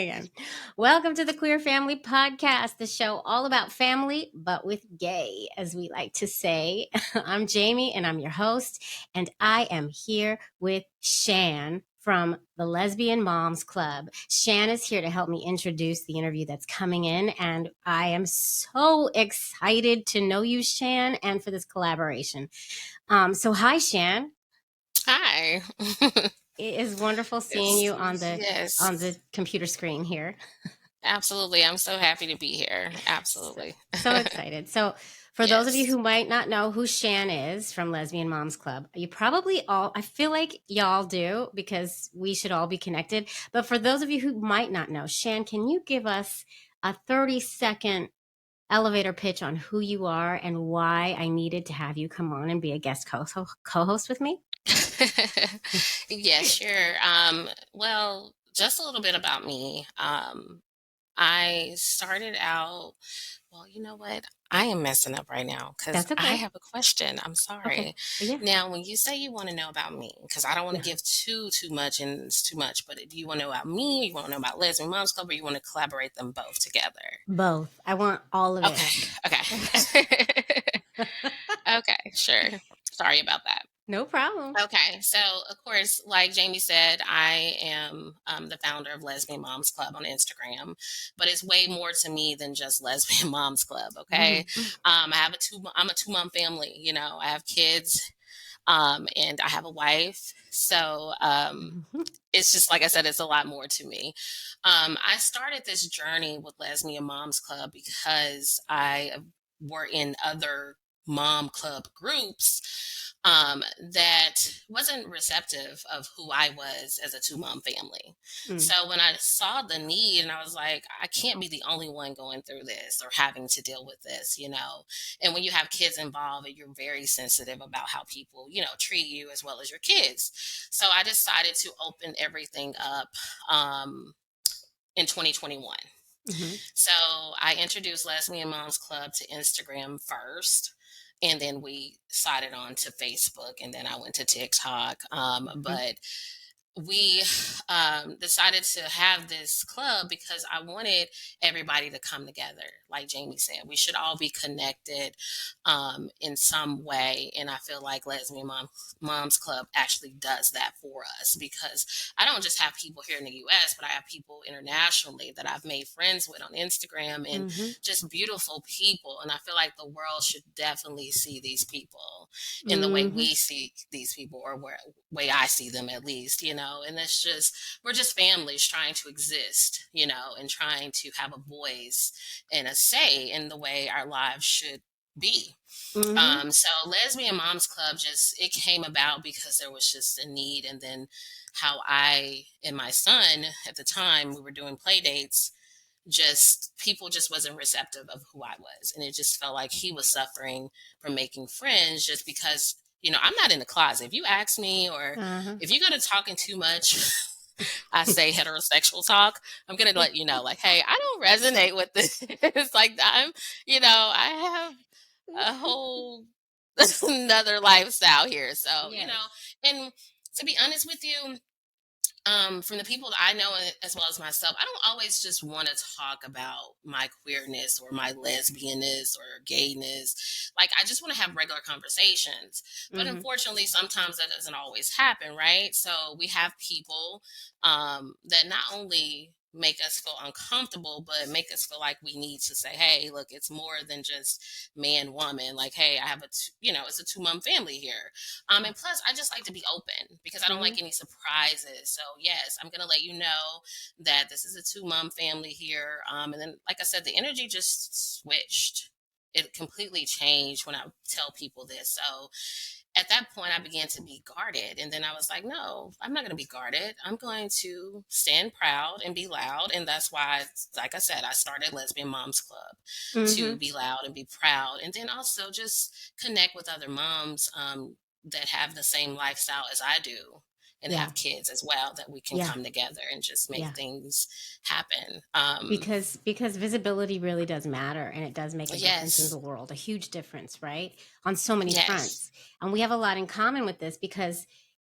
Again. Welcome to the Queer Family Podcast, the show all about family, but with gay, as we like to say. I'm Jaimie, and I'm your host, and I am here with Shan from the Lesbian Moms Club. Shan is here to help me introduce the interview that's coming in, and I am so excited to know you, Shan, and for this collaboration. So hi, Shan. Hi. It is wonderful seeing you on Yes, the computer screen here. absolutely. I'm so happy to be here. So, Absolutely. so excited. So, for those of you Yes. who might not know who Shan is from Lesbian Moms Club, you probably all, I feel like y'all do because we should all be connected. But for those of you who might not know, Shan, can you give us a 30-second elevator pitch on who you are and why I needed to have you come on and be a guest co-host with me? Yeah, sure. Well, just a little bit about me. I started out, well, you know what? I am messing up right now because That's I okay. have a question. I'm Okay. sorry. Yeah. Now, when you say you want to know about me, because I don't want to Yeah. give too much and it's too much, but do you want to know about me? You want to know about Lesbian Moms Club, or you want to collaborate them both together? Both. I want all of it. Okay. Okay. Okay. Sure. Sorry about that. No problem. Okay, so of course, like Jamie said, I am the founder of Lesbian Moms Club on Instagram, but it's way more to me than just Lesbian Moms Club. Okay, Mhm. I'm a 2 month family. You know, I have kids, and I have a wife. So Mhm. it's just like I said, it's a lot more to me. I started this journey with Lesbian Moms Club because I were in other mom club groups that wasn't receptive of who I was as a 2 mom family. Mm. So when I saw the need, and I was like, I can't be the only one going through this or having to deal with this, you know. And when you have kids involved, you're very sensitive about how people, you know, treat you as well as your kids. So I decided to open everything up in 2021. Mhm. So I introduced Lesbian Moms Club to Instagram first. And then we sided on to Facebook, and then I went to TikTok. Mhm. But we decided to have this club because I wanted everybody to come together. Like Jamie said, we should all be connected in some way. And I feel like Moms Club actually does that for us because I don't just have people here in the US, but I have people internationally that I've made friends with on Instagram and Mhm. just beautiful people. And I feel like the world should definitely see these people in the way Mhm. we see these people, or way I see them at least, you know. And it's just, we're just families trying to exist, you know, and trying to have a voice and a say in the way our lives should be. Mhm. So Lesbian Moms Club, just it came about because there was just a need. And then how I and my son at the time, we were doing play dates, just people just wasn't receptive of who I was, and it just felt like he was suffering from making friends just because, you know, I'm not in the closet. If you ask me, or Uh-huh. if you're gonna talking too much, I say heterosexual talk, I'm gonna let you know, like, hey, I don't resonate with this. It's like I'm, you know, I have a whole another lifestyle here. So, you know, Yes. and to be honest with you, from the people that I know as well as myself, I don't always just want to talk about my queerness or my lesbianness or gayness. Like, I just want to have regular conversations. But Mhm. unfortunately, sometimes that doesn't always happen, right? So we have people that not only make us feel uncomfortable, but make us feel like we need to say, hey, look, it's more than just man, woman. Like, hey, I have you know, it's a 2 mom family here. And plus, I just like to be open because I don't Mhm. like any surprises. So, yes, I'm going to let you know that this is a 2 mom family here. And then, like I said, the energy just switched. It completely changed when I tell people this. So, at that point, I began to be guarded. And then I was like, no, I'm not going to be guarded. I'm going to stand proud and be loud. And that's why, like I said, I started Lesbian Moms Club, to Mhm. be loud and be proud. And then also just connect with other moms that have the same lifestyle as I do and Yeah. have kids as well, that we can Yeah. come together and just make Yeah. things happen. Because visibility really does matter, and it does make a difference in Yes, the world, a huge difference, right? On so many yes. fronts. And we have a lot in common with this because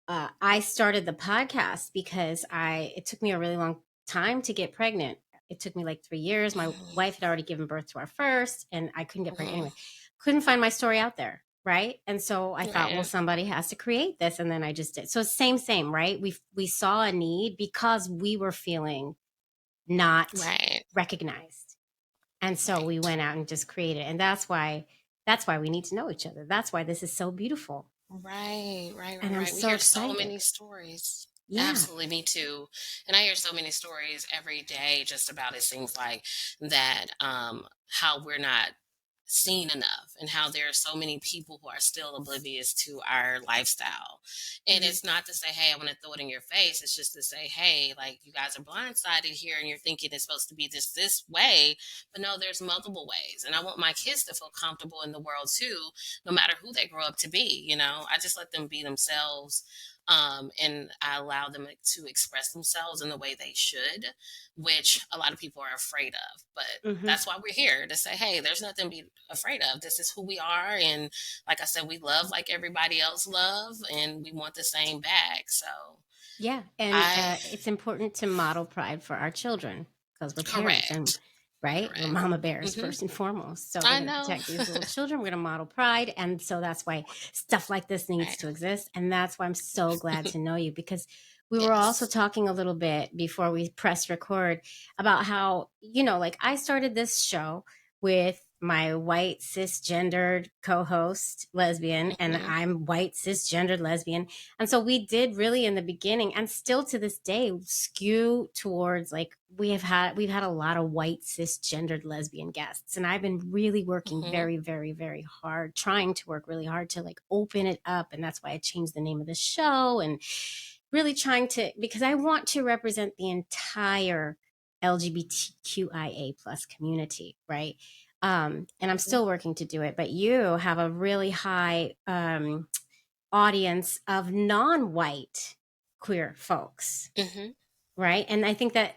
I started the podcast because it took me a really long time to get pregnant. It took me like 3 years. My wife had already given birth to our first, and I couldn't get pregnant Mm-hmm. anyway. Couldn't find my story out there. Right. And so I thought, well, Right. somebody has to create this. And then I just did. So same, right? We saw a need because we were feeling not Right. recognized. And so Right. we went out and just created. And that's why we need to know each other. That's why this is so beautiful. Right, right, And right, I'm right. We so hear so excited. many stories. Yeah. Absolutely, me too. And I hear so many stories every day just about it seems like that how we're not seen enough and how there are so many people who are still oblivious to our lifestyle. And Hmm. it's not to say, hey, I want to throw it in your face. It's just to say, hey, like you guys are blindsided here and you're thinking it's supposed to be this way. But no, there's multiple ways. And I want my kids to feel comfortable in the world too, no matter who they grow up to be. I just let them be themselves. And I allow them to express themselves in the way they should, which a lot of people are afraid of. But Hmm. that's why we're here to say, hey, there's nothing to be afraid of. This is who we are. And like I said, we love like everybody else love, and we want the same back. So Yeah. And I, it's important to model pride for our children because we're parents and correct, right, we're correct. mama bears Hmm. first and foremost. So we're I going to know. protect these little children. We're going to model pride. And so that's why stuff like this needs Right. to exist. And that's why I'm so glad to know you, because we were also Yes. talking a little bit before we press record about how, like I started this show with my white cisgendered co-host lesbian, and Hmm. I'm white cisgendered lesbian. And so we did really in the beginning, and still to this day, skew towards like we've had a lot of white cisgendered lesbian guests. And I've been really working Hmm. very, very, very hard, trying to work really hard to like open it up. And that's why I changed the name of the show, and really trying to, because I want to represent the entire LGBTQIA plus community, right? And I'm still working to do it, but you have a really high audience of non-white queer folks, Hmm. right? And I think that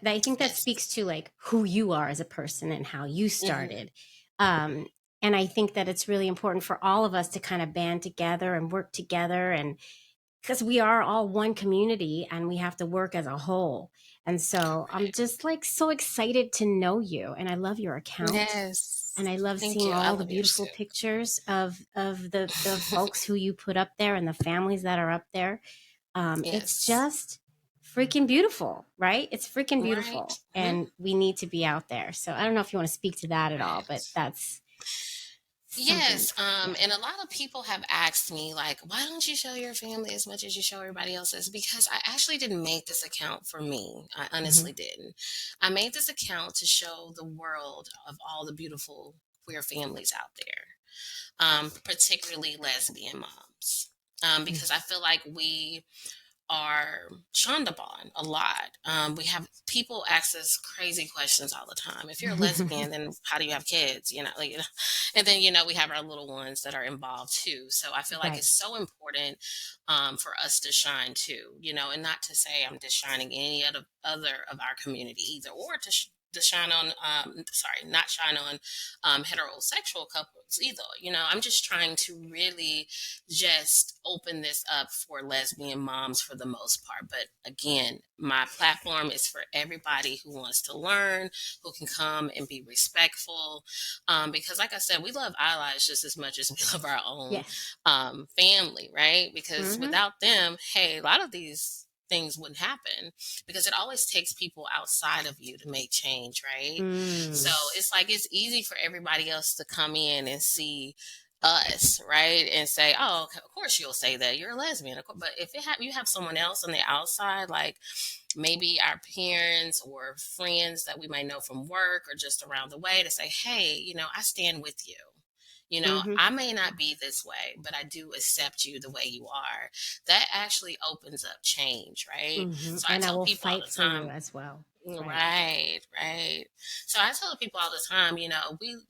speaks Yes. to like who you are as a person and how you Hmm. started. um and I think that it's really important for all of us to kind of band together and work together, and because we are all one community and we have to work as a whole. And so I'm just like so excited to know you, and I love your account, Yes. and I love Thank seeing you. I all the love yours beautiful pictures of the too. folks who you put up there and the families that are up there. It's Yes. just freaking beautiful, right? It's freaking Right. beautiful, Mhm. and we need to be out there. So I don't know if you want to speak to that at all, but Right. that's something. Yes, Yeah. and a lot of people have asked me, like, why don't you show your family as much as you show everybody else's? Because I actually didn't make this account for me. I Hmm. honestly didn't. I made this account to show the world of all the beautiful queer families out there, particularly lesbian moms. Because I feel like we are shunned upon a lot. We have people ask us crazy questions all the time. If you're a lesbian, then how do you have kids? And then we have our little ones that are involved too. So I feel like Right. it's so important for us to shine too. And not to say I'm just shining any other of our community either, or to shine on sorry, not shine on heterosexual couples either. I'm just trying to really just open this up for lesbian moms for the most part. But again, my platform is for everybody who wants to learn, who can come and be respectful. Because, like I said, we love allies just as much as we love our own Yes. family, right? Because Hmm. without them, hey, a lot of these things wouldn't happen, because it always takes people outside of you to make change, right? So Mm. it's like it's easy for everybody else to come in and see us, right? And say, "Oh, okay, of course you'll say that you're a lesbian." But if you have someone else on the outside, like maybe our parents or friends that we might know from work or just around the way, to say, "Hey, I stand with you. Hmm. I may not be this way, but I do accept you the way you are." That actually opens up change, right? Hmm. So I And I tell will people all fight the for you time. as well. Right. Right, right. So I tell people all the time, we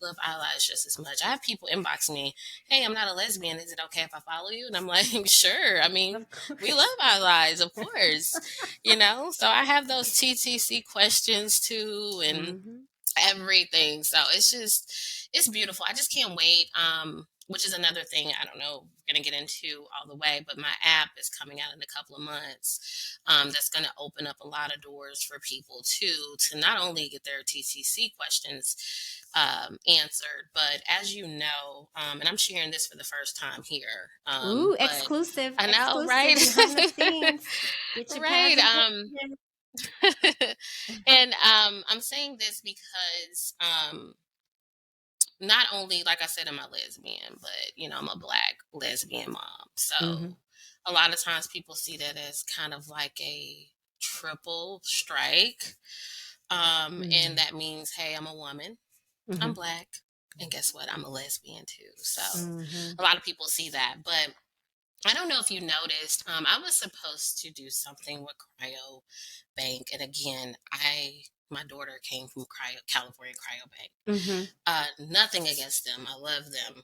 love allies just as much. I have people inbox me, "Hey, I'm not a lesbian. Is it okay if I follow you?" And I'm like, "Sure. I mean, Of we love course. allies, of course." So I have those TTC questions too, and Hmm. everything. So it's beautiful. I just can't wait. which is another thing I don't know we're going to get into all the way, but my app is coming out in a couple of months. That's going to open up a lot of doors for people too to not only get their TCC questions answered, but as you know, and I'm sharing this for the first time here, Ooh, but exclusive, I know, exclusive right? behind the scenes. Get your Right. pads and pennies. And I'm saying this because not only, like I said, am I lesbian, but I'm a Black lesbian mom. Mm-hmm. So a lot of times people see that as kind of like a triple strike. And Mm-hmm. that means, hey, I'm a woman, I'm Black, and guess what? I'm a lesbian too. So Mm-hmm. a lot of people see that. But I don't know if you noticed, I was supposed to do something with Cryo Bank. And again, my daughter came from California Cryo Bank. Mm-hmm. Nothing against them. I love them.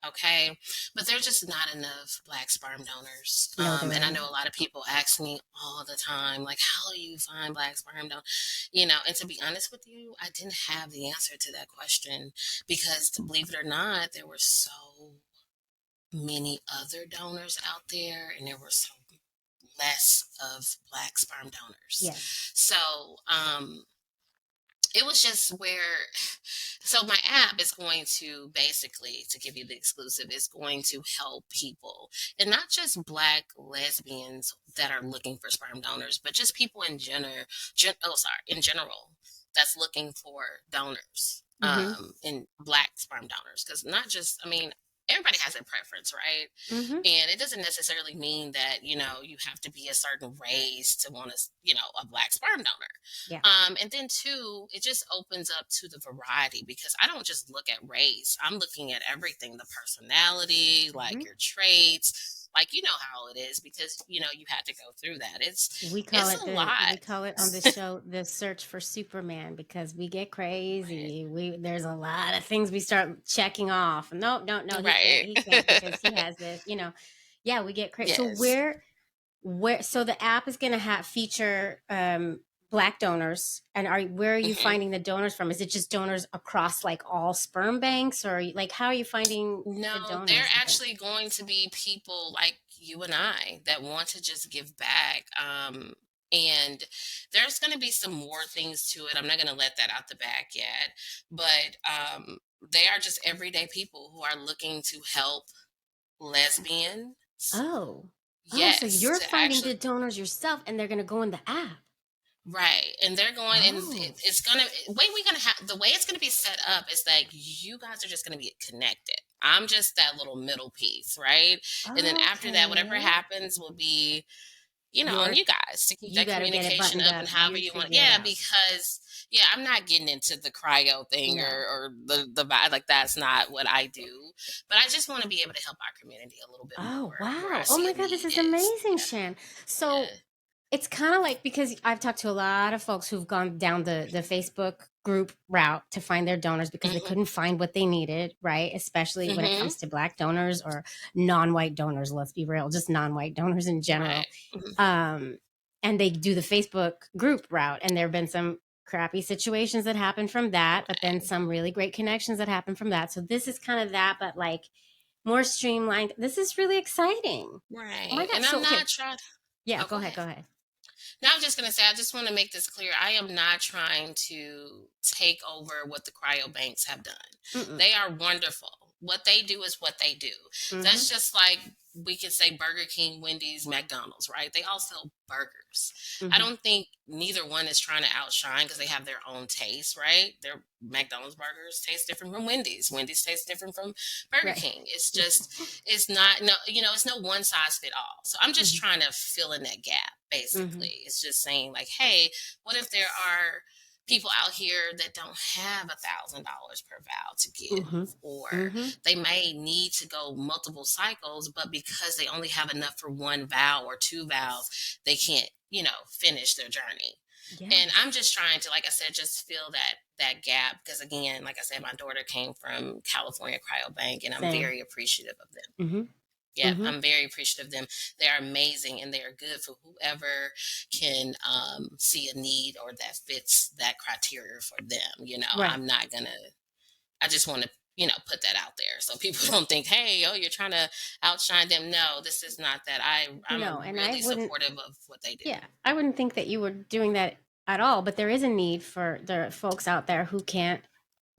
Okay. But there's just not enough Black sperm donors. No, there And I ain't. know a lot of people ask me all the time, like, how do you find Black sperm donors? And to be honest with you, I didn't have the answer to that question because, to believe it or not, there were so many other donors out there and there were so less of Black sperm donors. Yes. So, it was just where so my app is going to basically, to give you the exclusive, is going to help people, and not just Black lesbians that are looking for sperm donors, but just people in in general, that's looking for donors, Mm-hmm. in Black sperm donors, because not just, I mean, everybody has a preference, right? Mm-hmm. And it doesn't necessarily mean that you have to be a certain race to want a Black sperm donor. Yeah. And then two, it just opens up to the variety, because I don't just look at race. I'm looking at everything, the personality, Mm-hmm. like your traits, like how it is, because you had to go through that. We call It's it a the lot. we call it on the show the search for Superman because we get crazy. We There's a lot of things we start checking off. No, no, no, Right. he can't because he has this, Yeah, we get crazy. So Yes. where so the app is going to have feature Black donors, and where are you Mhm. finding the donors from? Is it just donors across like all sperm banks, or like how are you finding the No, they're donors and things? actually going to be people like you and I that want to just give back. And there's going to be some more things to it. I'm not going to let that out the back yet, but they are just everyday people who are looking to help lesbians. Oh. Oh, so Yes, you're to finding actually. the donors yourself and they're going to go in the app. Right, and they're going, and Oh. it's gonna way we're gonna have the way it's gonna be set up is like you guys are just gonna be connected. I'm just that little middle piece, right? And then after that, whatever Okay. happens will be, on You're you guys to keep you that got to get it communication buttoned up up. and however You you want. figure it Yeah, out. because I'm not getting into the cryo thing No. or the like. That's not what I do. But I just want to be able to help our community a little bit Oh, more where I wow. Oh see my a God, this need is is. amazing, Shan. So Yeah, it's kind of like because I've talked to a lot of folks who've gone down the Facebook group route to find their donors because yeah. they couldn't find what they needed, right? Especially when it Hmm. comes to Black donors or non-white donors, let's be real, just non-white donors in general. Right. Mhm. Um, and they do the Facebook group route, and there have been some crappy situations that happen from that, but then some really great connections that happen from that. So this is kind of that, but like more streamlined. This is really exciting. Oh my Right. God. And So, I'm okay. not trying. Yeah, Oh, go go ahead. ahead. Go ahead. Now, I'm just going to say, I just want to make this clear. I am not trying to take over what the cryobanks have done. Mm-mm. They are wonderful. What they do is what they do. Mm-hmm. That's just like we could say Burger King, Wendy's, McDonald's, right? They all sell burgers. I Mm-hmm. don't think neither one is trying to outshine because they have their own taste, right? Their McDonald's burgers taste different from Wendy's. Wendy's tastes different from Burger Right. King. It's not, no, it's no one size fit all. So I'm just Mm-hmm. trying to fill in that gap, Mm-hmm. basically. It's just saying, like, hey, what if there are people out here that don't have $1,000 per vow to Mm-hmm. give, or Mm-hmm. they may need to go multiple cycles, but because they only have enough for one vow or two vows, they can't, finish their journey. And I'm Yes. just trying to, like I said, just fill that gap, because again, like I said, my daughter came from California Cryo Bank, and I'm Same. very appreciative of them. Mm-hmm. Yeah, Mm-hmm. I'm very appreciative of them. They are amazing, and they are good for whoever can see a need or that fits that criteria for them. Right. I'm not gonna. I just want to put that out there so people don't think, hey, oh, you're trying to outshine them. No, this is not that. I'm No, and I really wouldn't, supportive of what they do. yeah, I wouldn't think that you were doing that at all, but there is a need for the folks out there who can't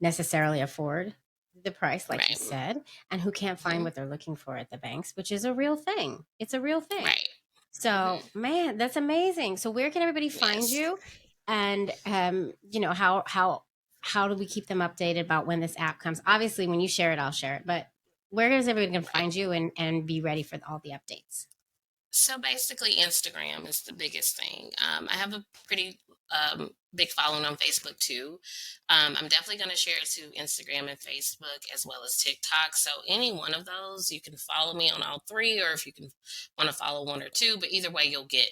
necessarily afford the price, like you Right. said, and who can't find Hmm. what they're looking for at the banks, which is a real thing. It's a real thing. Right. Hmm. So, man, that's amazing. So, where can everybody find Yes. you? And how do we keep them updated about when this app comes? Obviously, when you share it, I'll share it. But where is everybody going to Right. find you and be ready for all the updates? So basically, Instagram is the biggest thing. I have a pretty big following on Facebook too. I'm definitely going to share it to Instagram and Facebook as well as TikTok. So any one of those, you can follow me on all three, or if you can want to follow one or two. But either way, you'll get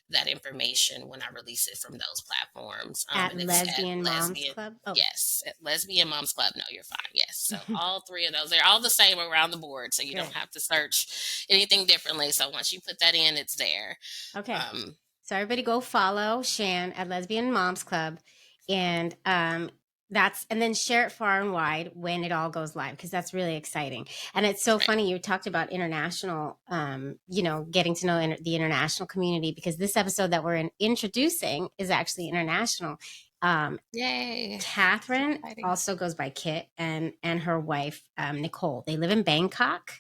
that information when I release it from those platforms. At And it's at Lesbian Moms Lesbian. Club? Oh, Yes, at Lesbian Moms Club. No, you're fine. Yes. So all three of those, they're all the same around the board. So you don't good. have to search anything differently. So once you put that in, it's there. Okay. Um, So everybody go follow Shan at Lesbian Moms Club, and and then share it far and wide when it all goes live, because that's really exciting. And it's so right. funny you talked about international, getting to know the international community, because this episode that we're introducing is actually international. Um, Yay. It's Catherine exciting. also goes by Kit, and her wife Nicole. They live in Bangkok,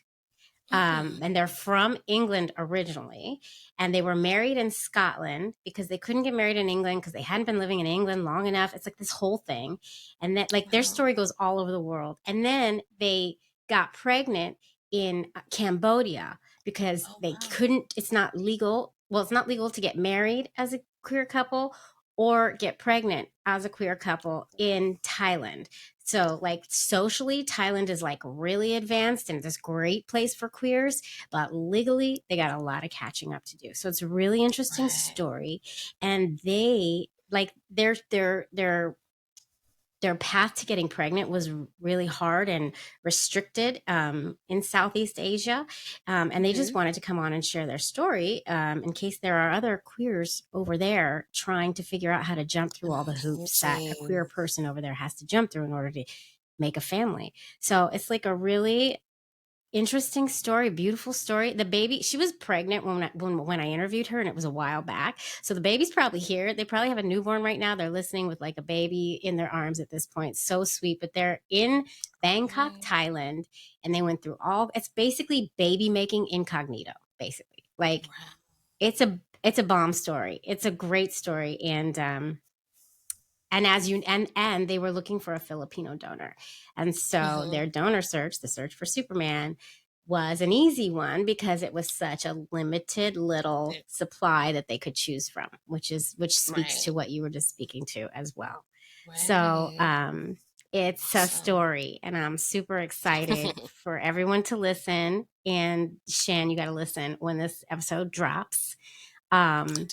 Mm-hmm. and they're from England originally, and they were married in Scotland because they couldn't get married in England because they hadn't been living in England long enough. It's like this whole thing, and that, like, their Wow. story goes all over the world. And then they got pregnant in Cambodia because Oh, they wow. couldn't. It's not legal. Well, it's not legal to get married as a queer couple or get pregnant as a queer couple in Thailand. So, like, socially, Thailand is like really advanced and this great place for queers, but legally, they got a lot of catching up to do. So it's a really interesting Right. story, and they like their path to getting pregnant was really hard and restricted in Southeast Asia. And they just Mm-hmm. wanted to come on and share their story in case there are other queers over there trying to figure out how to jump through all the hoops that a queer Amazing. person over there has to jump through in order to make a family. So it's like a really interesting story, beautiful story. The baby, she was pregnant when I interviewed her, and it was a while back. So the baby's probably here. They probably have a newborn right now. They're listening with like a baby in their arms at this point. So sweet. But they're in Bangkok, Right. Thailand, and they went through it's basically baby making incognito, basically. Like, Wow. it's a bomb story. It's a great story. And as you and they were looking for a Filipino donor, and so Mm-hmm. their donor search, the search for Superman, was an easy one because it was such a limited little supply that they could choose from, which speaks Right. to what you were just speaking to as well. So Right. it's a Awesome. story, and I'm super excited for everyone to listen. And Shan, you got to listen when this episode drops. Um,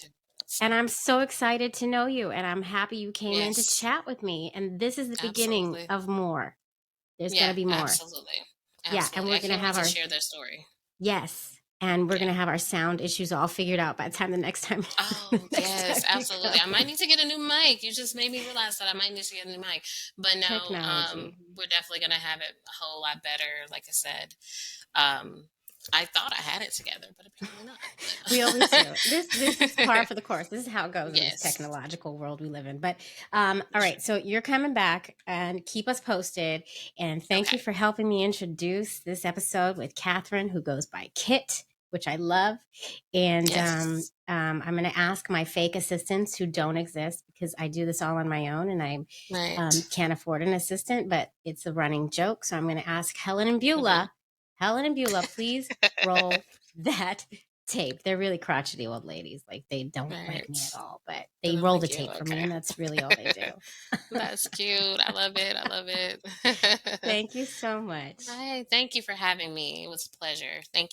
and I'm so excited to know you, and I'm happy you came in to Yes. chat with me. And this is the beginning Absolutely. of more. There's going Yeah. to be more. Absolutely. Yeah, and Absolutely. we're I going to can't wait have to our share their story. yes, and we're Yeah. going to have our sound issues all figured out by the time the next time Oh, next yes, time you absolutely. I might come. need to get a new mic. You just made me realize that I might need to get a new mic. But no, Technology. we're definitely gonna have it a whole lot better. Like I said, um, I thought I had it together, but apparently not. We always do. This is par But for the course. This is how it goes in this yes, technological world we live in. But all sure. right, so you're coming back, and keep us posted. And thank Okay. you for helping me introduce this episode with Catherine, who goes by Kit, which I love. And Yes. I'm going to ask my fake assistants who don't exist, because I do this all on my own, and I Right. can't afford an assistant, but it's a running joke. So I'm going to ask Helen and Hmm. Beulah. Helen and Beulah, please roll that tape. They're really crotchety old ladies. Like, they don't like Right. me at all, but They they don't roll the like you. tape for me, Okay. and that's really all they do. That's cute. I love it. I love it. Thank you so much. Hi. Thank you for having me. It was a pleasure. Thank